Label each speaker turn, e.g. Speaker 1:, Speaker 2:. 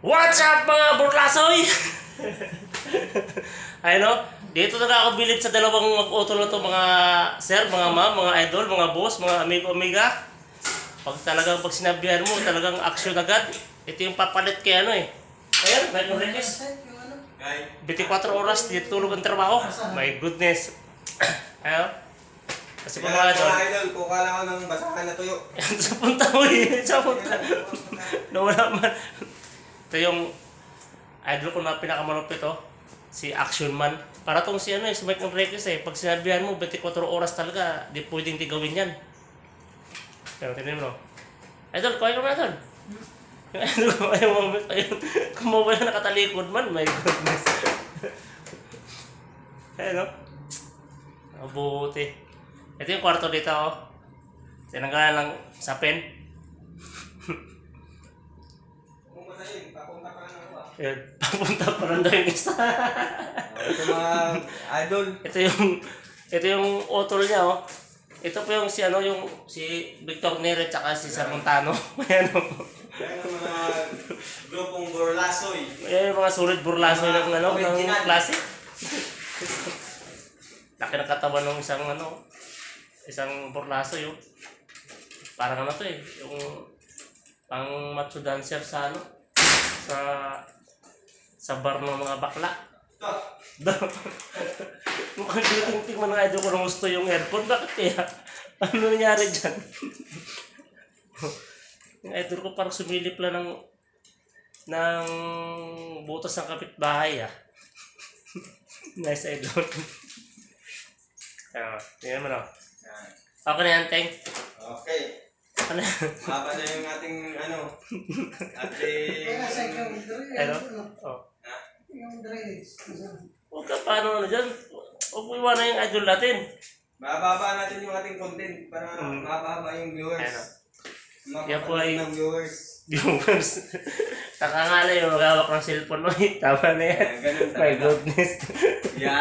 Speaker 1: What's up mga burlasoy? Ayun o, dito na ako bilib sa dalawang mag-auto na to mga sir, mga ma'am, mga idol, mga boss, mga amigo, amiga. Pag sinabihan mo, talagang action agad. Ito yung papalit kay ano eh. Ayan, may Enriquez. 24 oras dito tulog ang trabaho. My goodness. Ayun. Kasi po mga
Speaker 2: idol, kuka lang ako ng basahan na tuyo.
Speaker 1: Sa punta mo eh, sa punta. Nawala man. Ito yung idol ko na pinakamalupit oh. Si Action Man. Para tong si ano eh, si Mike Enriquez eh. Pag sinabihan mo, 24 oras talaga, di pwedeng tigawin yan. Pero tinan mo. Idol, kuha ka na idol. Yung idol ko, ayun, kung mobile na nakatalikod man, my goodness. Ayun oh. Mabuti. Ito yung kwarto dito oh. Tinanggalan lang sa pen. Yan, papunta pa lang daw yung isa.
Speaker 2: Ito mga idol.
Speaker 1: Ito yung utol niya oh. Ito po yung si ano yung si Victor Nere tsaka si Sir Montano. Ayan oh.
Speaker 2: Ayan ang mga grupong burlasoy.
Speaker 1: Ayan yung mga sulit burlasoy ng ano ng classic. Laki ng katawan ng isang burlasoy oh. Parang ano to eh, yung pang macho dancer sa ano sa bar ng mga bakla. Mukhang tingting man ng idol ko nung gusto yung aircon. Bakit kaya? Ano nangyari dyan? Yung idol ko parang sumilip lang ng butas ng kapitbahay ah. Nice idol. Tingnan mo na. Okay na yan, Teng?
Speaker 2: Okay.
Speaker 1: Ano yan?
Speaker 2: Haba na yung ating
Speaker 1: Ano? Oh.
Speaker 3: Yung dress.
Speaker 1: Huwag ka paano na dyan. Huwag mo iwanan yung idol natin.
Speaker 2: mababa natin yung ating content para mababa yung viewers.
Speaker 1: Yan po ay
Speaker 2: ng viewers.
Speaker 1: viewers. Nakangala yung mag-hawak ng cellphone mo. Tama na yan.
Speaker 2: Ganun talaga.
Speaker 1: My goodness.
Speaker 2: Yan.